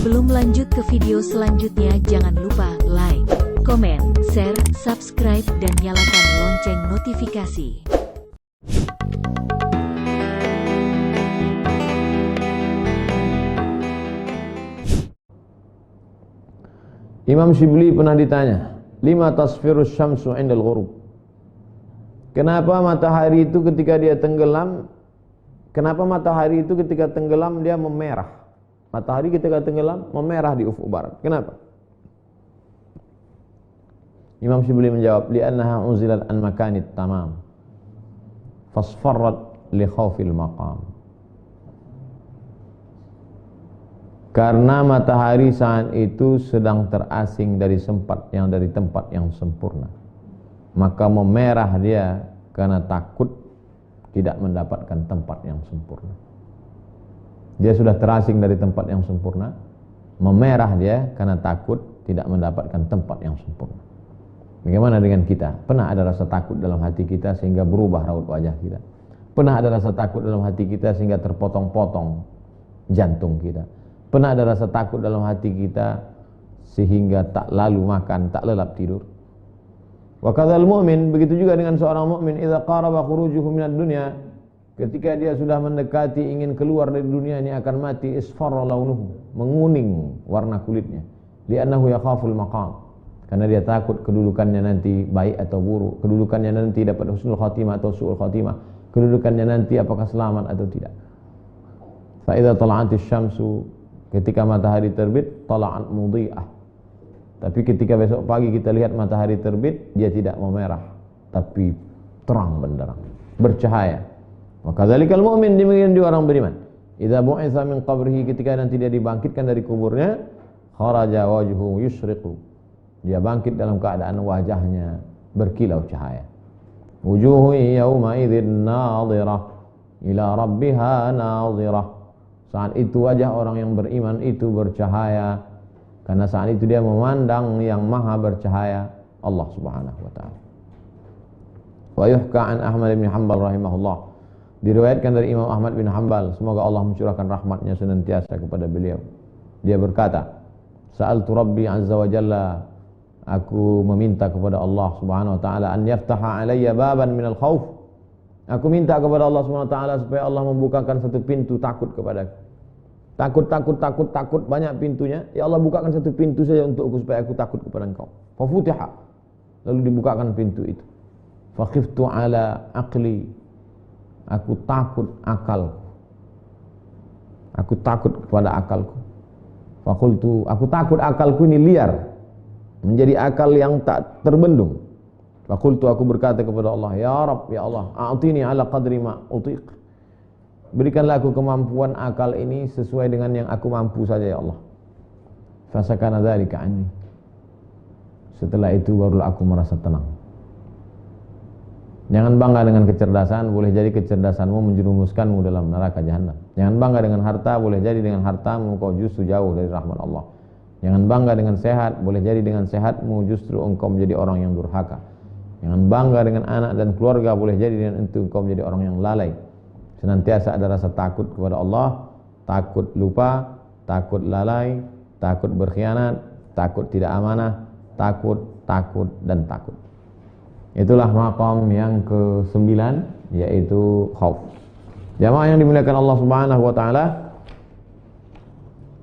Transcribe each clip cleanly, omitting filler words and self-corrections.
Sebelum lanjut ke video selanjutnya, jangan lupa like, komen, share, subscribe, dan nyalakan lonceng notifikasi. Imam Shibli pernah ditanya, lima tasfirus syamsu indal ghurub. Kenapa matahari itu ketika dia tenggelam, dia memerah? Matahari ketika tenggelam memerah di ufuk barat. Kenapa? Imam Shibli menjawab, li'annaha unzilat an makanit tamam fasfarrat li khawfil maqam. Karena matahari saat itu sedang terasing dari tempat yang sempurna, maka memerah dia karena takut tidak mendapatkan tempat yang sempurna. Dia sudah terasing dari tempat yang sempurna, memerah dia karena takut tidak mendapatkan tempat yang sempurna. Bagaimana dengan kita? Pernah ada rasa takut dalam hati kita sehingga berubah raut wajah kita? Pernah ada rasa takut dalam hati kita sehingga terpotong-potong jantung kita? Pernah ada rasa takut dalam hati kita sehingga tak lalu makan, tak lelap tidur? Wa kadzal mu'min, begitu juga dengan seorang mukmin, idza qaraba khurujuhu minad dunya, ketika dia sudah mendekati ingin keluar dari dunia ini akan mati, isfarra launuhu, menguning warna kulitnya, li'annahu yakhaful maqam, karena dia takut kedudukannya nanti baik atau buruk, kedudukannya nanti dapat husnul khatimah atau su'ul khatimah, kedudukannya nanti apakah selamat atau tidak. Fa idza tala'atis syamsu, ketika matahari terbit, tala'at mudhi'ah, tapi ketika besok pagi kita lihat matahari terbit, dia tidak memerah tapi terang benderang, bercahaya. Maka dzalikal mu'min, demikian juga orang beriman. Idza bu'itsa min qabrihi, ketika nanti dia dibangkitkan dari kuburnya, kharaja wajhuhu yusyriqu, dia bangkit dalam keadaan wajahnya berkilau cahaya. Wujuhu yawma idzin nadhirah ila rabbiha nadhirah. Saat itu wajah orang yang beriman itu bercahaya, karena saat itu dia memandang yang maha bercahaya, Allah Subhanahu wa taala. Wa yuhka an Ahmad bin Hanbal rahimahullah, diriwayatkan dari Imam Ahmad bin Hanbal, semoga Allah mencurahkan rahmatnya senantiasa kepada beliau. Dia berkata, sa'altu Rabbi azza wa jalla, aku meminta kepada Allah Subhanahu wa taala, an yaftaha alayya baban minal khauf. Aku minta kepada Allah Subhanahu wa taala supaya Allah membukakan satu pintu takut kepadaku. Takut, banyak pintunya. Ya Allah, bukakan satu pintu saja untukku supaya aku takut kepada Engkau. Fa futiha, lalu dibukakan pintu itu. Fa khiftu ala aqli, aku takut akalku. Aku takut kepada akalku. Fakultu, aku takut akalku ini liar, menjadi akal yang tak terbendung. Fakultu, aku berkata kepada Allah, ya Rabb, ya Allah, a'tini ala qadri ma utiq, berikanlah aku kemampuan akal ini sesuai dengan yang aku mampu saja, ya Allah. Fasakana dzalika anni, setelah itu barulah aku merasa tenang. Jangan bangga dengan kecerdasan, boleh jadi kecerdasanmu menjerumuskanmu dalam neraka jahanam. Jangan bangga dengan harta, boleh jadi dengan hartamu kau justru jauh dari rahmat Allah. Jangan bangga dengan sehat, boleh jadi dengan sehatmu justru engkau menjadi orang yang durhaka. Jangan bangga dengan anak dan keluarga, boleh jadi dengan itu engkau menjadi orang yang lalai. Senantiasa ada rasa takut kepada Allah, takut lupa, takut lalai, takut berkhianat, takut tidak amanah, takut, dan takut. Itulah maqam yang ke-9, yaitu khauf. Jamaah yang dimuliakan Allah Subhanahu wa taala,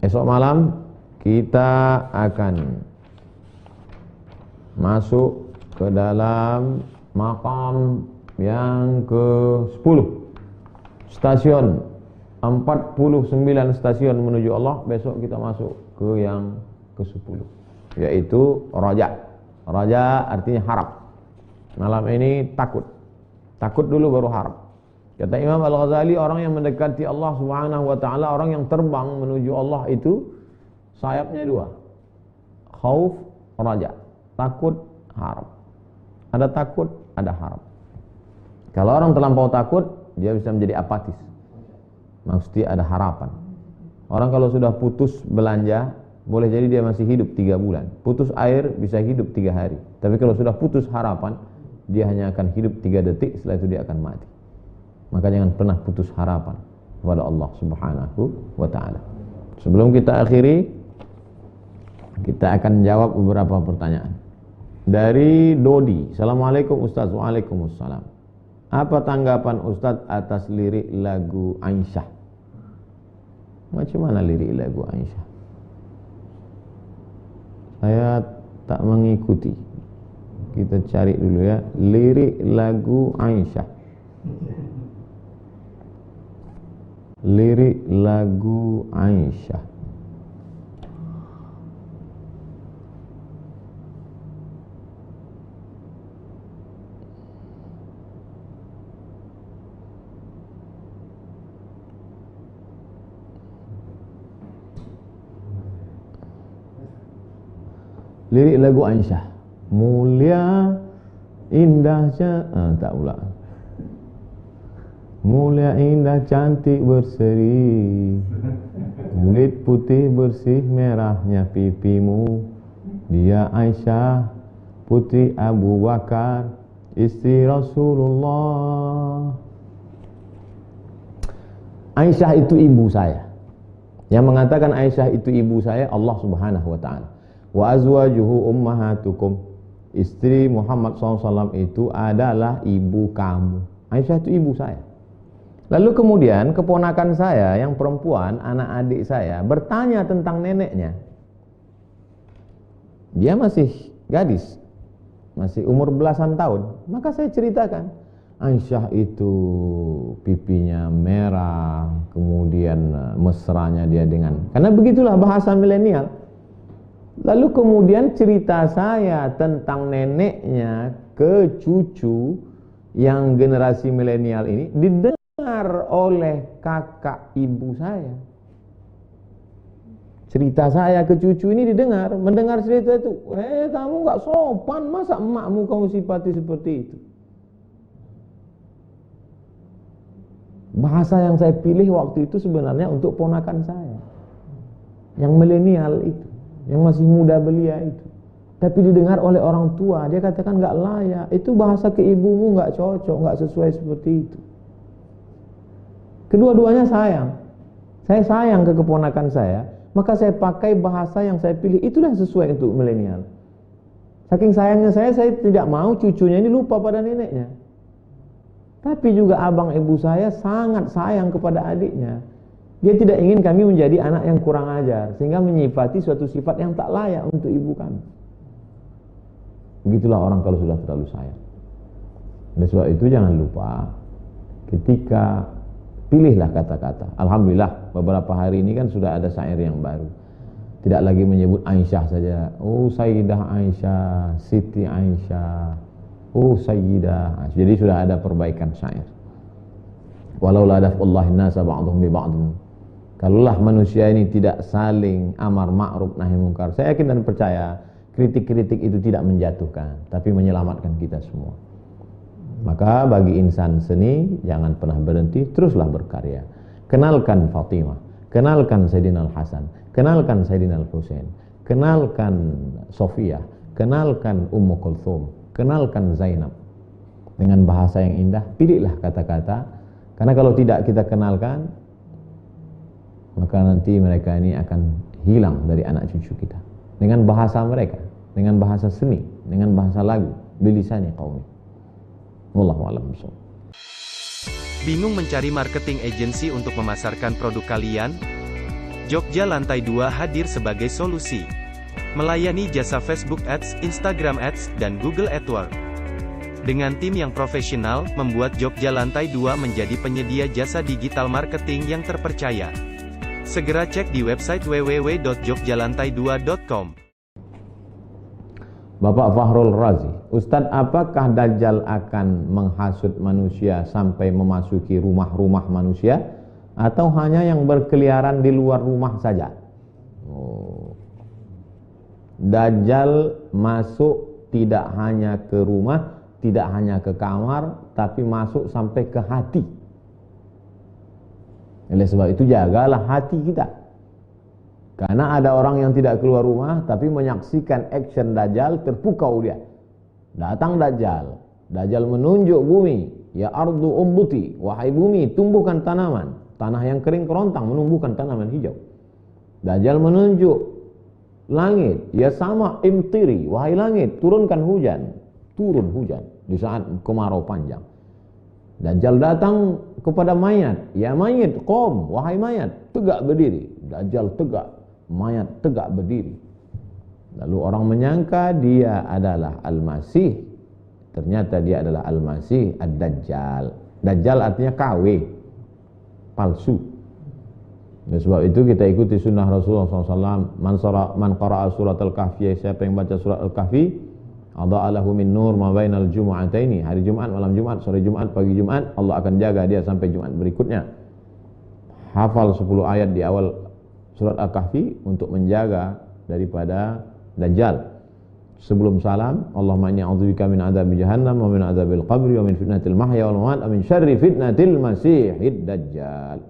esok malam kita akan masuk ke dalam maqam yang ke-10. Stasiun 49 stasiun menuju Allah. Besok kita masuk ke yang ke-10, yaitu raja. Raja artinya harap. Malam ini takut dulu baru harap. Kata Imam Al-Ghazali, orang yang mendekati Allah Subhanahu wa taala, orang yang terbang menuju Allah itu sayapnya dua, khauf, raja, takut, harap. Ada takut, ada harap. Kalau orang terlampau takut, dia bisa menjadi apatis, maksudnya ada harapan. Orang kalau sudah putus belanja, boleh jadi dia masih hidup 3 bulan. Putus air bisa hidup 3 hari. Tapi kalau sudah putus harapan, dia hanya akan hidup 3 detik, setelah itu dia akan mati. Maka jangan pernah putus harapan kepada Allah Subhanahu wa ta'ala. Sebelum kita akhiri, Kita akan jawab beberapa pertanyaan. Dari Dodi, Assalamualaikum Ustaz. Waalaikumsalam. Apa tanggapan Ustaz atas lirik lagu Aisyah? Macam mana lirik lagu Aisyah? Saya tak mengikuti. Kita cari dulu ya, lirik lagu Aisyah. Lirik lagu Aisyah. Lirik lagu Aisyah. Mulia indahnya, tak pula. Mulia indah cantik berseri, kulit putih bersih merahnya pipimu. Dia Aisyah putri Abu Bakar, istri Rasulullah. Aisyah itu ibu saya. Yang mengatakan Aisyah itu ibu saya Allah Subhanahu wa taala. Wa azwajuhu ummahatukum. Istri Muhammad SAW itu adalah ibu kamu. Aisyah itu ibu saya. Lalu kemudian keponakan saya yang perempuan, anak adik saya, bertanya tentang neneknya. Dia masih gadis, masih umur belasan tahun. Maka saya ceritakan, Aisyah itu pipinya merah, kemudian mesranya dia dengan, karena begitulah bahasa milenial. Lalu kemudian cerita saya tentang neneknya ke cucu yang generasi milenial ini didengar oleh kakak ibu saya. Cerita saya ke cucu ini didengar, mendengar cerita itu, kamu gak sopan, masa emakmu kamu sifati seperti itu. Bahasa yang saya pilih waktu itu sebenarnya untuk ponakan saya, yang milenial itu, yang masih muda belia itu. Tapi didengar oleh orang tua, dia katakan gak layak, itu bahasa ke ibumu gak cocok, gak sesuai seperti itu. Kedua-duanya sayang. Saya sayang ke keponakan saya, maka saya pakai bahasa yang saya pilih, itulah sesuai untuk milenial. Saking sayangnya saya tidak mau cucunya ini lupa pada neneknya. Tapi juga abang ibu saya sangat sayang kepada adiknya. Dia tidak ingin kami menjadi anak yang kurang ajar, sehingga menyifati suatu sifat yang tak layak untuk ibu kami. Begitulah orang kalau sudah terlalu sayang. Oleh sebab itu jangan lupa, ketika pilihlah kata-kata. Alhamdulillah beberapa hari ini kan sudah ada syair yang baru. Tidak lagi menyebut Aisyah saja. Oh Sayyidah Aisyah, Siti Aisyah, oh Sayyidah. Jadi sudah ada perbaikan syair. Walau la daf'ullahi nasa ba'dhum bi ba'dhin. Kalaulah manusia ini tidak saling amar ma'ruf nahi munkar, saya yakin dan percaya kritik-kritik itu tidak menjatuhkan, tapi menyelamatkan kita semua. Maka bagi insan seni jangan pernah berhenti, teruslah berkarya. Kenalkan Fatimah, kenalkan Sayyidina Al-Hasan, kenalkan Sayyidina Al-Husain, kenalkan Sofia, kenalkan Ummu Kulthum, kenalkan Zainab. Dengan bahasa yang indah, pilihlah kata-kata, karena kalau tidak kita kenalkan, maka nanti mereka ini akan hilang dari anak cucu kita. Dengan bahasa mereka, dengan bahasa seni, dengan bahasa lagu, bilisani qaumi. Wallahu a'lam bishawab. Bingung mencari marketing agency untuk memasarkan produk kalian? Jogja Lantai 2 hadir sebagai solusi. Melayani jasa Facebook Ads, Instagram Ads, dan Google AdWords. Dengan tim yang profesional, membuat Jogja Lantai 2 menjadi penyedia jasa digital marketing yang terpercaya. Segera cek di website www.jogjalantai2.com. Bapak Fahrul Razi, Ustadz, apakah Dajjal akan menghasut manusia sampai memasuki rumah-rumah manusia, atau hanya yang berkeliaran di luar rumah saja? Dajjal masuk tidak hanya ke rumah, tidak hanya ke kamar, tapi masuk sampai ke hati. Oleh sebab itu jagalah hati kita. Karena ada orang yang tidak keluar rumah tapi menyaksikan action Dajjal, terpukau dia. Datang Dajjal. Dajjal menunjuk bumi, ya ardu umbuti, wahai bumi tumbuhkan tanaman. Tanah yang kering kerontang menumbuhkan tanaman hijau. Dajjal menunjuk Langit, ya sama imtiri, wahai langit, turunkan hujan. Turun hujan di saat kemarau panjang. Dajjal datang kepada mayat, ya mayat, qom, wahai mayat, tegak berdiri. Dajjal tegak, mayat tegak berdiri. Lalu orang menyangka dia adalah Al-Masih. Ternyata dia adalah Al-Masih Ad-Dajjal. Dajjal artinya KW, palsu. Oleh sebab itu kita ikuti sunnah Rasulullah SAW. Man qara'a surat Al-Kahfi, siapa yang baca surat Al-Kahfi, adha'alahu min nur ma bainal jumu'ataini, hari Jumat, malam Jumat, sore Jumat, pagi Jumat, Allah akan jaga dia sampai Jumat berikutnya. Hafal 10 ayat di awal surat Al-Kahfi untuk menjaga daripada Dajjal. Sebelum salam, Allahumma inni a'udzubika min adzabi jahannam wa min adzabil qabri wa min fitnatil mahya wal mamat wa min syarri fitnatil masiihid dajjal.